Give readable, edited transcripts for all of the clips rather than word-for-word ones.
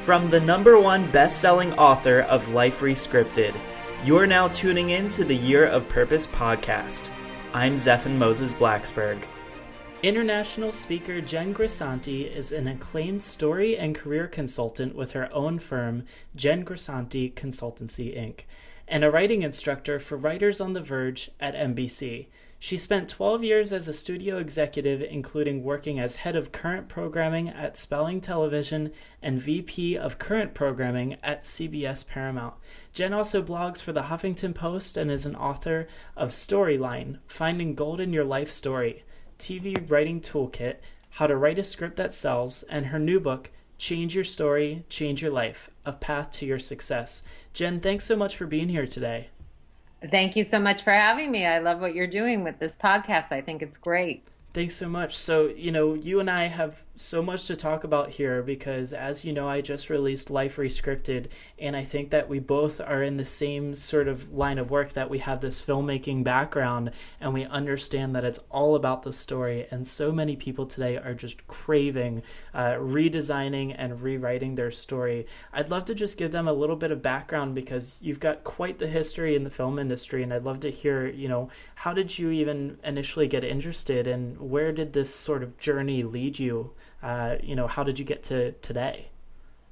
From the #1 best-selling author of Life Rescripted, you're now tuning in to the Year of Purpose podcast. I'm Zephan Moses Blacksburg. International speaker Jen Grisanti is an acclaimed story and career consultant with her own firm, Jen Grisanti Consultancy, Inc., and a writing instructor for Writers on the Verge at NBC. She spent 12 years as a studio executive, including working as head of current programming at Spelling Television and VP of current programming at CBS Paramount. Jen also blogs for the Huffington Post and is an author of Storyline, Finding Gold in Your Life Story, TV Writing Toolkit, How to Write a Script That Sells, and her new book, Change Your Story, Change Your Life, A Path to Your Success. Jen, thanks so much for being here today. Thank you so much for having me. I love what you're doing with this podcast. I think it's great. Thanks so much. So, you and I have so much to talk about here because, as you know, I just released Life Rescripted, and I think that we both are in the same sort of line of work, that we have this filmmaking background and we understand that it's all about the story. And so many people today are just craving redesigning and rewriting their story. I'd love to just give them a little bit of background because you've got quite the history in the film industry, and I'd love to hear, how did you even initially get interested, and where did this sort of journey lead you? How did you get to today?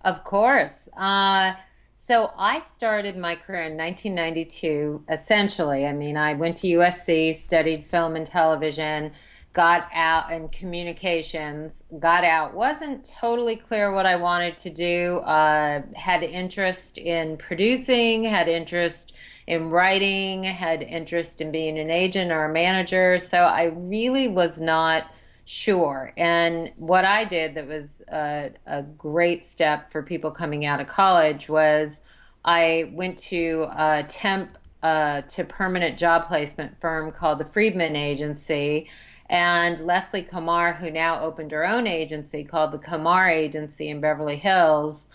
Of course. So I started my career in 1992, essentially. I went to USC, studied film and television, got out in communications, got out, wasn't totally clear what I wanted to do, had interest in producing, had interest in writing, had interest in being an agent or a manager. So I really was not sure. And what I did that was a great step for people coming out of college was I went to a temp to permanent job placement firm called the Friedman Agency. And Leslie Kamar, who now opened her own agency called the Kamar Agency in Beverly Hills,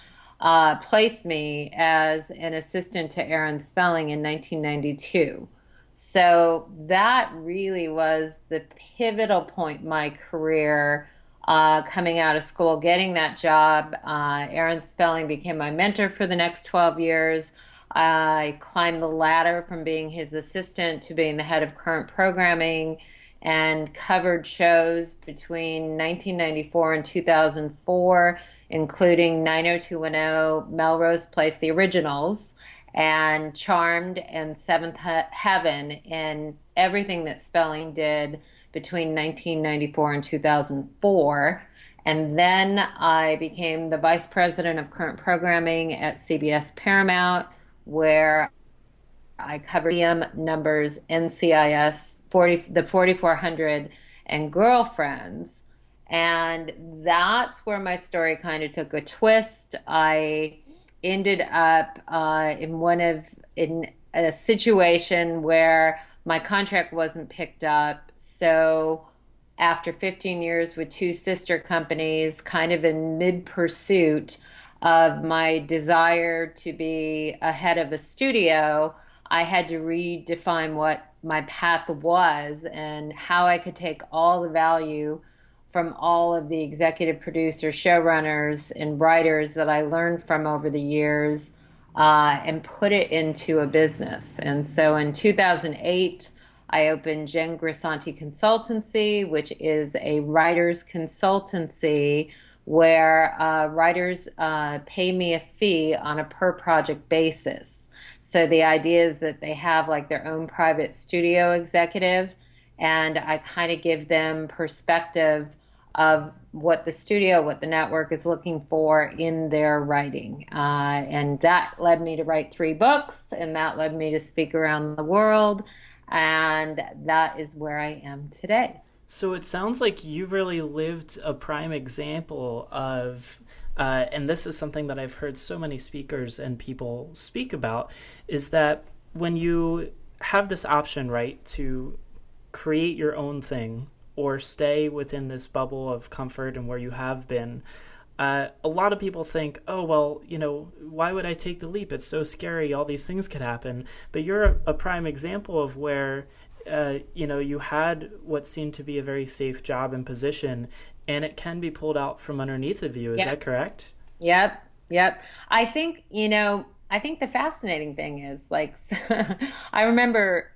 placed me as an assistant to Aaron Spelling in 1992. So that really was the pivotal point in my career, coming out of school, getting that job. Aaron Spelling became my mentor for the next 12 years. I climbed the ladder from being his assistant to being the head of current programming, and covered shows between 1994 and 2004, including 90210, Melrose Place, the originals, and Charmed and Seventh Heaven, and everything that Spelling did between 1994 and 2004. And then I became the vice president of current programming at CBS Paramount, where I covered numbers, NCIS, the 4400, and Girlfriends. And that's where my story kind of took a twist. I ended up in a situation where my contract wasn't picked up. So after 15 years with two sister companies, kind of in mid-pursuit of my desire to be a head of a studio, I had to redefine what my path was and how I could take all the value from all of the executive producers, showrunners, and writers that I learned from over the years, and put it into a business. And so in 2008, I opened Jen Grisanti Consultancy, which is a writer's consultancy where writers pay me a fee on a per project basis. So the idea is that they have like their own private studio executive, and I kind of give them perspective of what the studio, what the network is looking for in their writing. And that led me to write 3 books, and that led me to speak around the world. And that is where I am today. So it sounds like you really lived a prime example of, and this is something that I've heard so many speakers and people speak about, is that when you have this option, right, to create your own thing or stay within this bubble of comfort and where you have been, a lot of people think, oh, well, why would I take the leap? It's so scary. All these things could happen. But you're a prime example of where, you had what seemed to be a very safe job and position, and it can be pulled out from underneath of you. Is that correct? Yep. Yep. I think the fascinating thing is like, I remember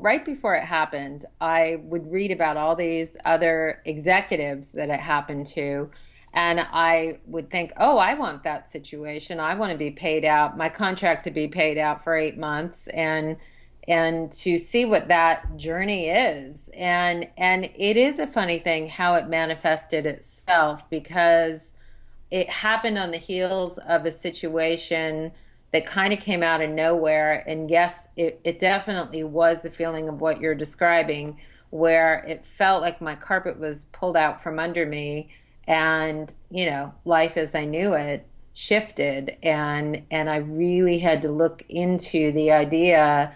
right before it happened, I would read about all these other executives that it happened to. And I would think, oh, I want that situation. I want to be paid out, my contract to be paid out for 8 months and to see what that journey is. And it is a funny thing how it manifested itself because it happened on the heels of a situation that kind of came out of nowhere. And yes, it definitely was the feeling of what you're describing, where it felt like my carpet was pulled out from under me and, life as I knew it shifted. And I really had to look into the idea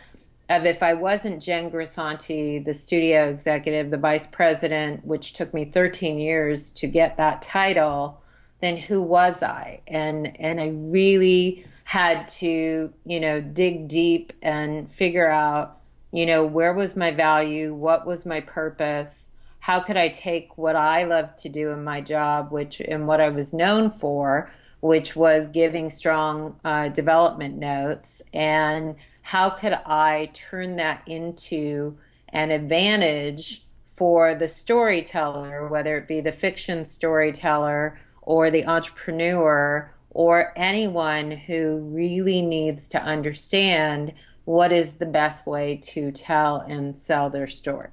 of if I wasn't Jen Grisanti, the studio executive, the vice president, which took me 13 years to get that title, then who was I? And I really had to, dig deep and figure out, where was my value, what was my purpose, how could I take what I love to do in my job, which and what I was known for, which was giving strong development notes, and how could I turn that into an advantage for the storyteller, whether it be the fiction storyteller or the entrepreneur or anyone who really needs to understand what is the best way to tell and sell their story.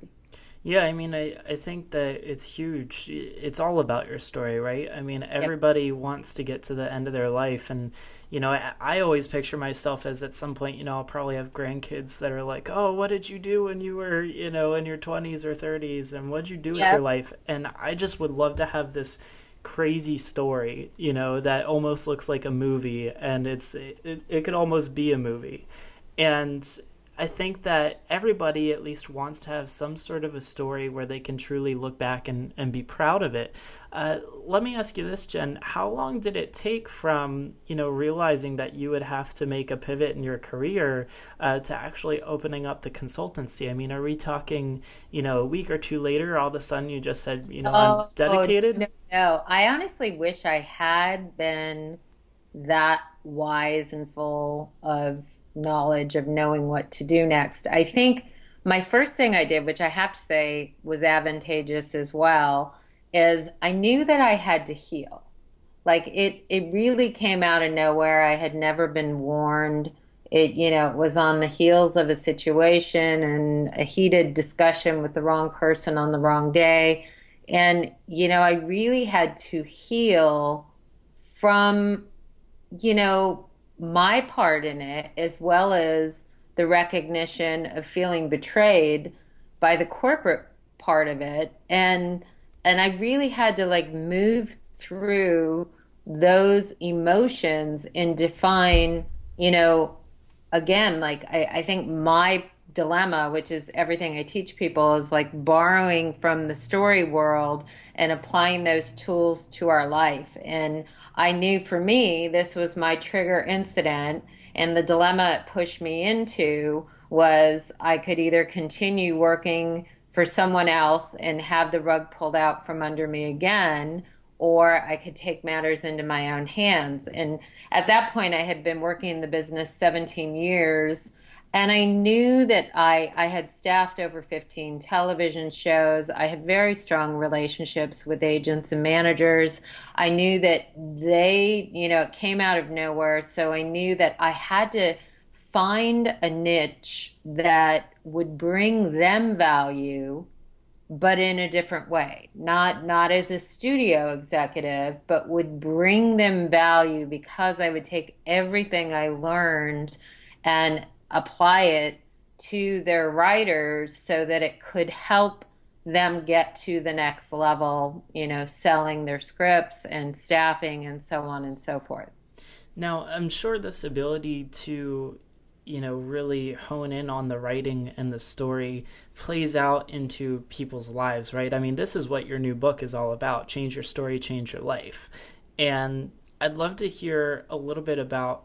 Yeah, I mean, I think that it's huge. It's all about your story, right? I mean, Yep. everybody wants to get to the end of their life. And, I always picture myself as at some point, I'll probably have grandkids that are like, oh, what did you do when you were, in your 20s or 30s? And what did you do with your Yep. life? And I just would love to have this crazy story, that almost looks like a movie. And it could almost be a movie. And I think that everybody at least wants to have some sort of a story where they can truly look back and be proud of it. Let me ask you this, Jen. How long did it take from, realizing that you would have to make a pivot in your career to actually opening up the consultancy? I mean, are we talking, a week or two later, all of a sudden you just said, I'm Oh, dedicated? no, no. I honestly wish I had been that wise and full of knowledge of knowing what to do next. I think my first thing I did, which I have to say was advantageous as well, is I knew that I had to heal. Like it really came out of nowhere. I had never been warned. It was on the heels of a situation and a heated discussion with the wrong person on the wrong day. And, I really had to heal from, you know, my part in it, as well as the recognition of feeling betrayed by the corporate part of it. And I really had to like move through those emotions and define, you know, again, like I think my dilemma, which is everything I teach people, is like borrowing from the story world and applying those tools to our life. And I knew for me, this was my trigger incident. And the dilemma it pushed me into was I could either continue working for someone else and have the rug pulled out from under me again, or I could take matters into my own hands. And at that point, I had been working in the business 17 years. And I knew that I had staffed over 15 television shows. I had very strong relationships with agents and managers. I knew that it came out of nowhere. So I knew that I had to find a niche that would bring them value but in a different way. Not as a studio executive, but would bring them value because I would take everything I learned and apply it to their writers so that it could help them get to the next level, selling their scripts and staffing and so on and so forth. Now, I'm sure this ability to, really hone in on the writing and the story plays out into people's lives, right? I mean, this is what your new book is all about: change your story, change your life. And I'd love to hear a little bit about,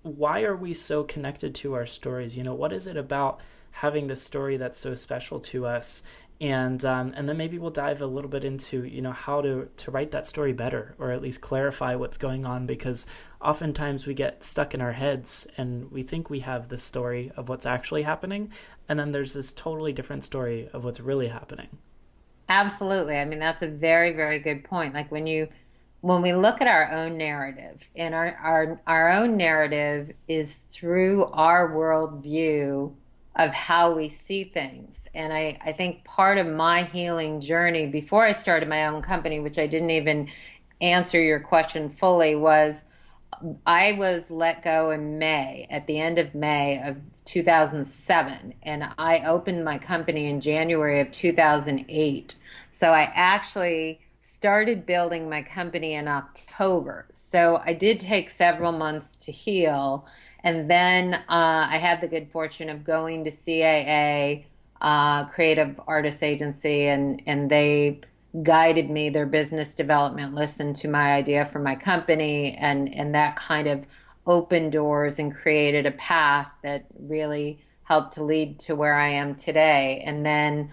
why are we so connected to our stories? What is it about having this story that's so special to us? And then maybe we'll dive a little bit into how to write that story better, or at least clarify what's going on, because oftentimes we get stuck in our heads and we think we have this story of what's actually happening, and then there's this totally different story of what's really happening. Absolutely. I mean, that's a very, very good point. Like when we look at our own narrative, and our own narrative is through our worldview of how we see things. And I think part of my healing journey before I started my own company, which I didn't even answer your question fully, was I was let go in May, at the end of May of 2007, and I opened my company in January of 2008. So I actually started building my company in October. So I did take several months to heal. And then I had the good fortune of going to CAA, Creative Artists Agency, and they guided me, their business development listened to my idea for my company, and that kind of opened doors and created a path that really helped to lead to where I am today. And then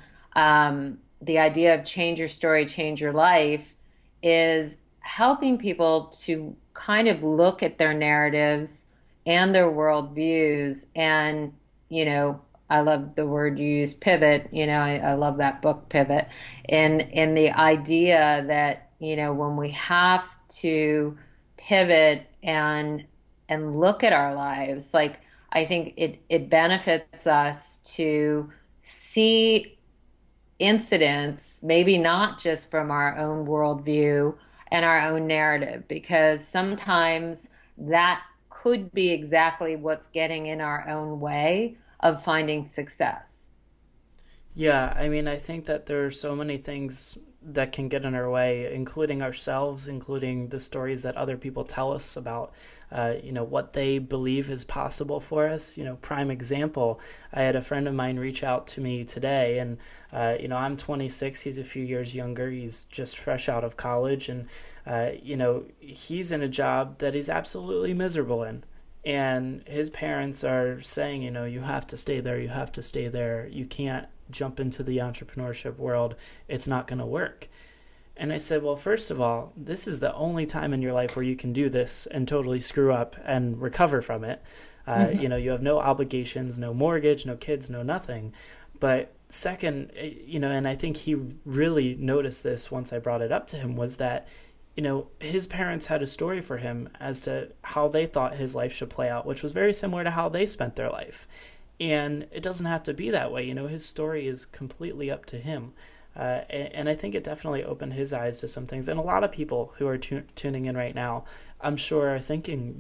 the idea of change your story, change your life is helping people to kind of look at their narratives and their worldviews. And, I love the word you use, pivot. I love that book, Pivot. And the idea that, when we have to pivot and look at our lives, like, I think it benefits us to see incidents, maybe not just from our own worldview and our own narrative, because sometimes that could be exactly what's getting in our own way of finding success. Yeah, I mean, I think that there are so many things that can get in our way, including ourselves, including the stories that other people tell us about, what they believe is possible for us. Prime example, I had a friend of mine reach out to me today, and, I'm 26, he's a few years younger, he's just fresh out of college, and, he's in a job that he's absolutely miserable in. And his parents are saying, you have to stay there, you have to stay there, you can't jump into the entrepreneurship world, it's not going to work. And I said, well, first of all, this is the only time in your life where you can do this and totally screw up and recover from it. You have no obligations, no mortgage, no kids, no nothing. But second, and I think he really noticed this once I brought it up to him, was that his parents had a story for him as to how they thought his life should play out, which was very similar to how they spent their life. And it doesn't have to be that way. His story is completely up to him. And I think it definitely opened his eyes to some things. And a lot of people who are tuning in right now, I'm sure, are thinking,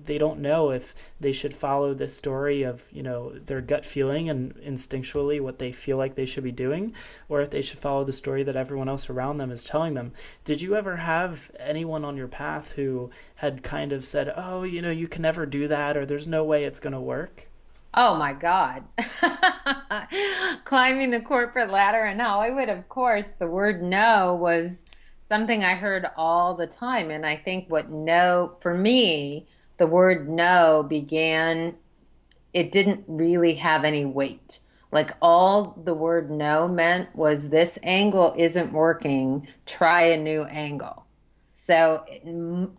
they don't know if they should follow this story of, their gut feeling and instinctually what they feel like they should be doing, or if they should follow the story that everyone else around them is telling them. Did you ever have anyone on your path who had kind of said, oh, you can never do that, or there's no way it's going to work? Oh my God. Climbing the corporate ladder in Hollywood, of course, the word no was something I heard all the time. And I think for me, the word no it didn't really have any weight. Like, all the word no meant was, this angle isn't working, try a new angle. So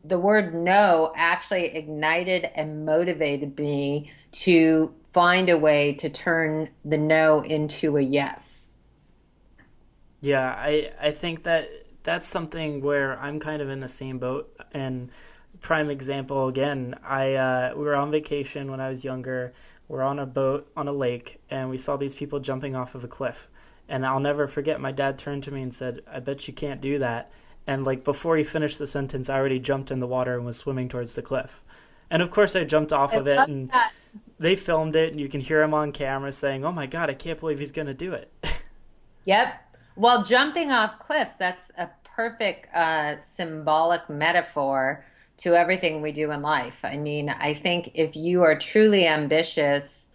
the word no actually ignited and motivated me to find a way to turn the no into a yes. Yeah, I think that that's something where I'm kind of in the same boat. And prime example again, we were on vacation when I was younger. We're on a boat on a lake, and we saw these people jumping off of a cliff. And I'll never forget, my dad turned to me and said, I bet you can't do that. And like, before he finished the sentence, I already jumped in the water and was swimming towards the cliff. And of course I jumped off I of it, love and that. they filmed it, and you can hear him on camera saying, oh my God, I can't believe he's going to do it. Yep. Well, jumping off cliffs, that's a perfect symbolic metaphor to everything we do in life. I mean, I think if you are truly ambitious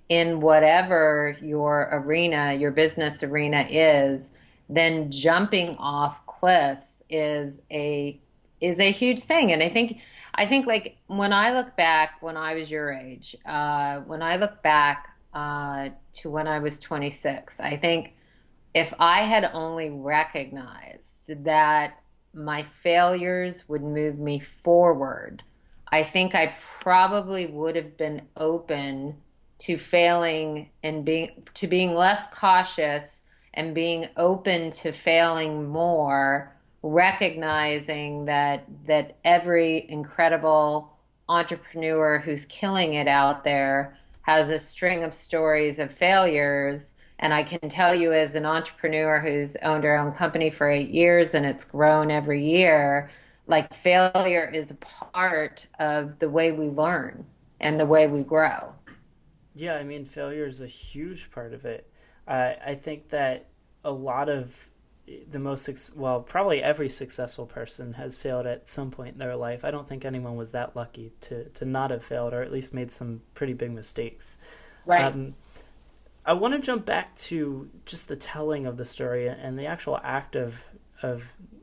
in whatever your business arena is, then jumping off cliffs is a huge thing. And I think like, when I look back, when I was your age, when I look back to when I was 26, I think If I had only recognized that my failures would move me forward, I think I probably would have been open to failing and being less cautious and being open to failing more, recognizing that every incredible entrepreneur who's killing it out there has a string of stories of failures. And I can tell you, as an entrepreneur who's owned her own company for 8 years and it's grown every year, like failure is a part of the way we learn and the way we grow. Yeah, I mean, failure is a huge part of it. I think that a lot of well, probably every successful person has failed at some point in their life. I don't think anyone was that lucky to not have failed, or at least made some pretty big mistakes. Right. Um, I want to jump back to just the telling of the story and the actual act of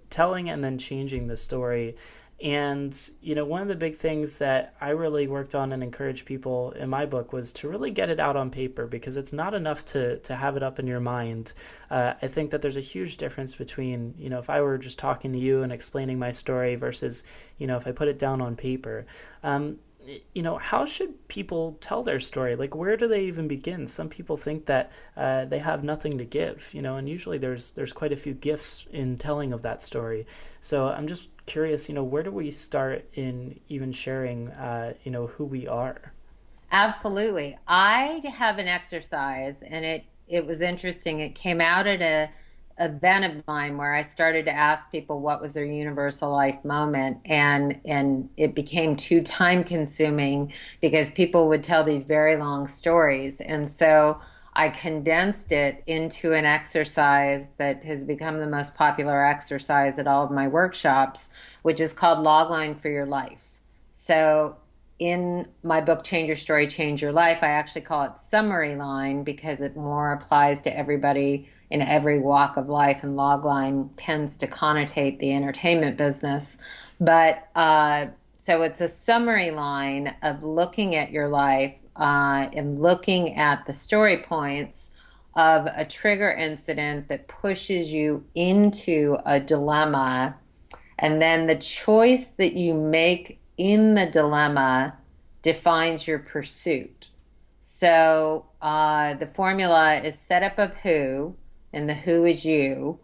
telling and then changing the story. And, one of the big things that I really worked on and encouraged people in my book was to really get it out on paper, because it's not enough to have it up in your mind. I think that there's a huge difference between, if I were just talking to you and explaining my story versus, if I put it down on paper. How should people tell their story? Like, where do they even begin? Some people think that they have nothing to give, and usually there's quite a few gifts in telling of that story. So I'm just curious, where do we start in even sharing, who we are? Absolutely. I have an exercise, and it was interesting. It came out at a event of mine where I started to ask people what was their universal life moment, and it became too time consuming because people would tell these very long stories. And so I condensed it into an exercise that has become the most popular exercise at all of my workshops, which is called Logline for Your Life. So in my book, Change Your Story, Change Your Life, I actually call it summary line because it more applies to everybody in every walk of life, and logline tends to connotate the entertainment business. But so it's a summary line of looking at your life and looking at the story points of a trigger incident that pushes you into a dilemma, and then the choice that you make in the dilemma defines your pursuit. So the formula is set up of who, and the who is you.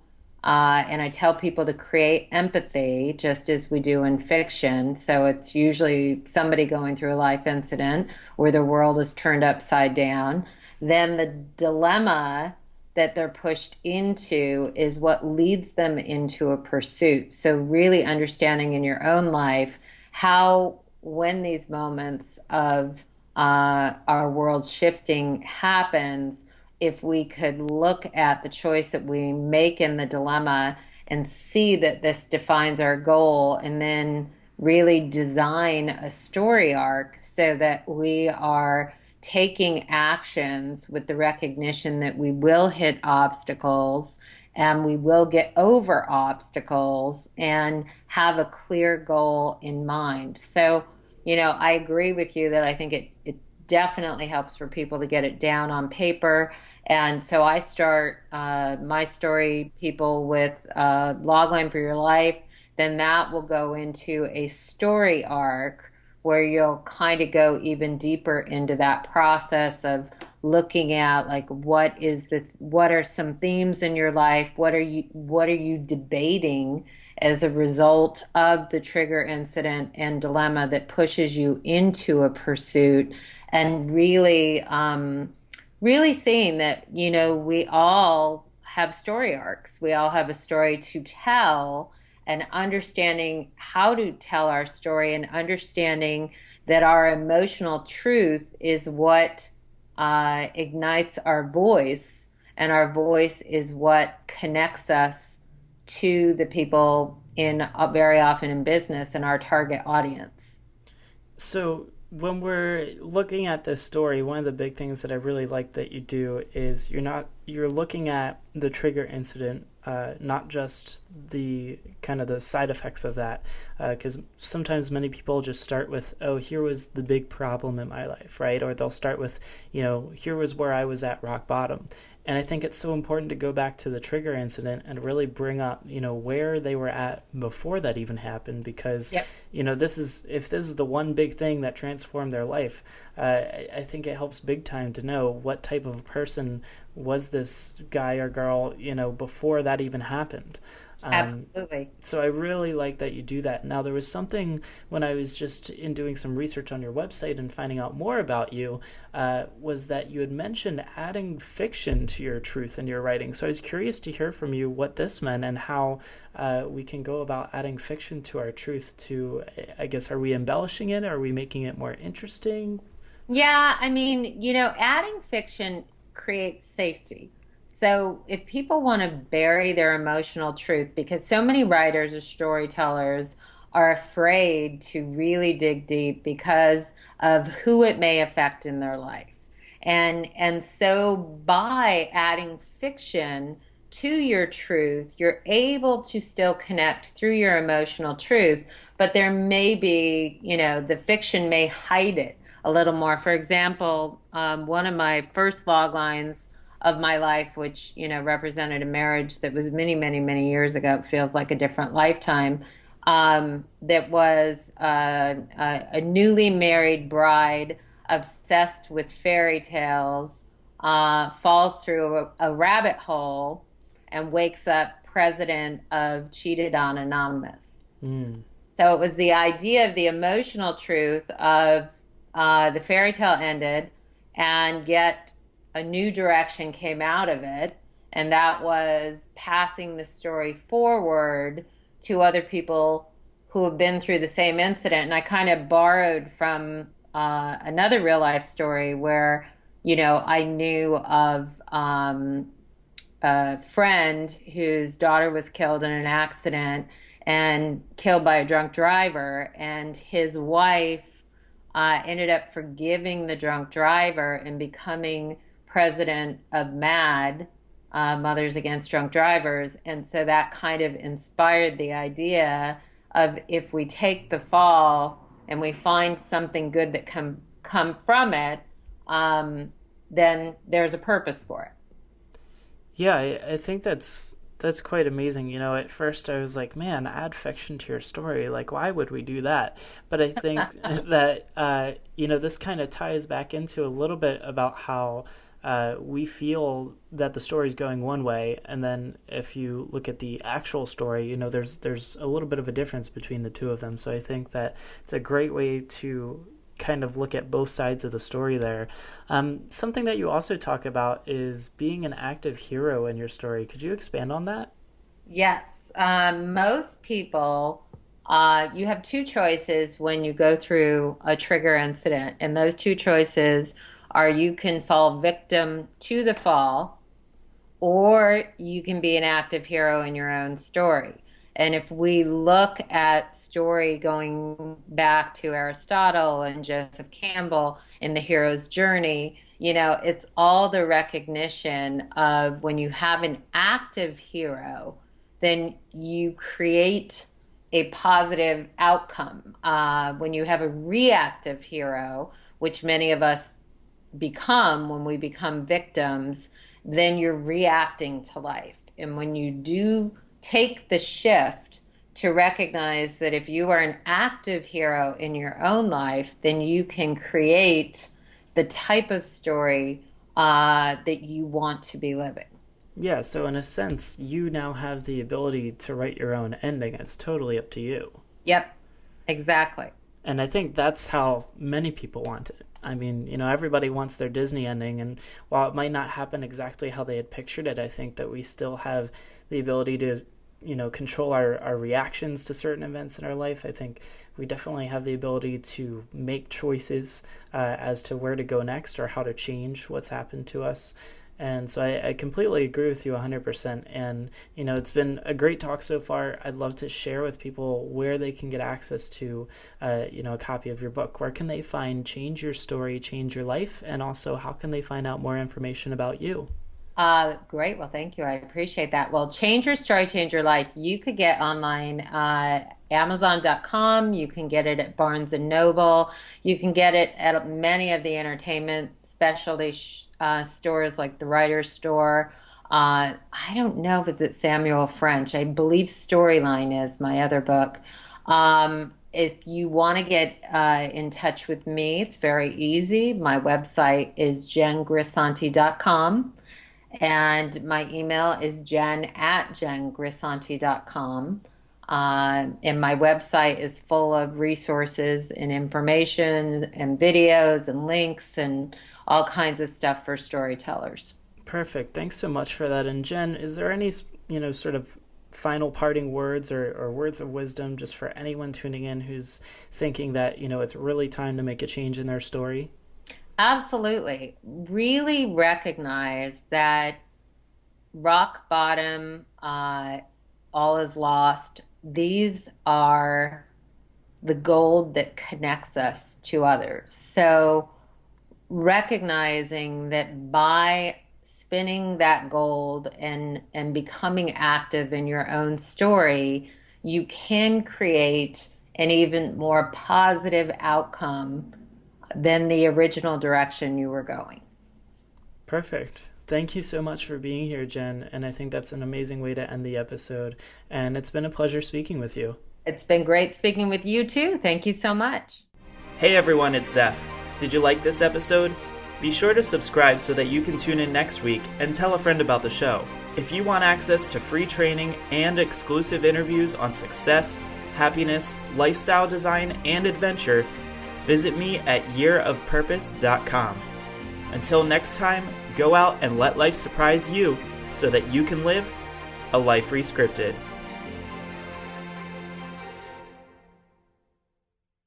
And I tell people to create empathy just as we do in fiction. So it's usually somebody going through a life incident where the world is turned upside down. Then the dilemma that they're pushed into is what leads them into a pursuit. So really understanding in your own life how, when these moments of our world shifting happens, if we could look at the choice that we make in the dilemma and see that this defines our goal, and then really design a story arc so that we are taking actions with the recognition that we will hit obstacles and we will get over obstacles and have a clear goal in mind. So, I agree with you that I think it definitely helps for people to get it down on paper. And so I start my story, people, with Logline for Your Life. Then that will go into a story arc where you'll kind of go even deeper into that process of looking at, like, what are some themes in your life? What are you debating as a result of the trigger incident and dilemma that pushes you into a pursuit? And really seeing that, we all have story arcs. We all have a story to tell, and understanding how to tell our story, and understanding that our emotional truth is what ignites our voice, and our voice is what connects us to the people very often in business and our target audience. So when we're looking at this story, one of the big things that I really like that you do is you're looking at the trigger incident, not just the kind of the side effects of that, because sometimes many people just start with, oh, here was the big problem in my life, right? Or they'll start with, here was where I was at rock bottom. And I think it's so important to go back to the trigger incident and really bring up, where they were at before that even happened. Because, Yep. if this is the one big thing that transformed their life, I think it helps big time to know what type of person was this guy or girl, before that even happened. Um, Absolutely. so I really like that you do that. Now, there was something when I was just in doing some research on your website and finding out more about you, was that you had mentioned adding fiction to your truth in your writing. So I was curious to hear from you what this meant and how we can go about adding fiction to our truth to, I guess, are we embellishing it? Are we making it more interesting? Yeah, I mean, adding fiction creates safety. So if people want to bury their emotional truth, because so many writers or storytellers are afraid to really dig deep because of who it may affect in their life. And so by adding fiction to your truth, you're able to still connect through your emotional truth, but there may be, the fiction may hide it a little more. For example, one of my first log lines of my life, which represented a marriage that was many, many, many years ago. It feels like a different lifetime. That was a newly married bride obsessed with fairy tales, falls through a rabbit hole, and wakes up president of Cheated on Anonymous. Mm. So it was the idea of the emotional truth of the fairy tale ended, and yet a new direction came out of it, and that was passing the story forward to other people who have been through the same incident. And I kind of borrowed from another real life story where, I knew of a friend whose daughter was killed in an accident and killed by a drunk driver, and his wife ended up forgiving the drunk driver and becoming president of MAD, Mothers Against Drunk Drivers. And so that kind of inspired the idea of, if we take the fall and we find something good that can come from it, then there's a purpose for it. Yeah, I think that's quite amazing. At first I was like, man, add fiction to your story. Like, why would we do that? But I think that, this kind of ties back into a little bit about how we feel that the story is going one way, and then if you look at the actual story, there's a little bit of a difference between the two of them. So I think that it's a great way to kind of look at both sides of the story there. Something that you also talk about is being an active hero in your story. Could you expand on that? Yes. Most people, you have two choices when you go through a trigger incident, and those two choices are: you can fall victim to the fall, or you can be an active hero in your own story. And if we look at story going back to Aristotle and Joseph Campbell in The Hero's Journey, it's all the recognition of, when you have an active hero, then you create a positive outcome. When you have a reactive hero, which many of us become when we become victims, then you're reacting to life. And when you do take the shift to recognize that if you are an active hero in your own life, then you can create the type of story that you want to be living. Yeah, so in a sense, you now have the ability to write your own ending. It's totally up to you. Yep, exactly. And I think that's how many people want it. I mean, everybody wants their Disney ending, and while it might not happen exactly how they had pictured it, I think that we still have the ability to, control our reactions to certain events in our life. I think we definitely have the ability to make choices as to where to go next or how to change what's happened to us. And so I completely agree with you 100%. And, it's been a great talk so far. I'd love to share with people where they can get access to, a copy of your book. Where can they find Change Your Story, Change Your Life? And also, how can they find out more information about you? Great. Well, thank you. I appreciate that. Well, Change Your Story, Change Your Life, you could get online, Amazon.com. You can get it at Barnes and Noble. You can get it at many of the entertainment specialty stores like the Writer's Store. I don't know if it's at Samuel French. I believe Storyline is my other book. If you want to get in touch with me, it's very easy. My website is jengrisanti.com, and my email is jen@jengrisanti.com. And my website is full of resources and information and videos and links and all kinds of stuff for storytellers. Perfect. Thanks so much for that. And Jen, is there any, sort of final parting words or words of wisdom just for anyone tuning in who's thinking that, it's really time to make a change in their story? Absolutely. Really recognize that rock bottom, all is lost. These are the gold that connects us to others. So recognizing that by spinning that gold and becoming active in your own story, you can create an even more positive outcome than the original direction you were going. Perfect. Thank you so much for being here, Jen. And I think that's an amazing way to end the episode. And it's been a pleasure speaking with you. It's been great speaking with you too. Thank you so much. Hey everyone, it's Zeph. Did you like this episode? Be sure to subscribe so that you can tune in next week and tell a friend about the show. If you want access to free training and exclusive interviews on success, happiness, lifestyle design, and adventure, visit me at yearofpurpose.com. Until next time, go out and let life surprise you so that you can live a life rescripted.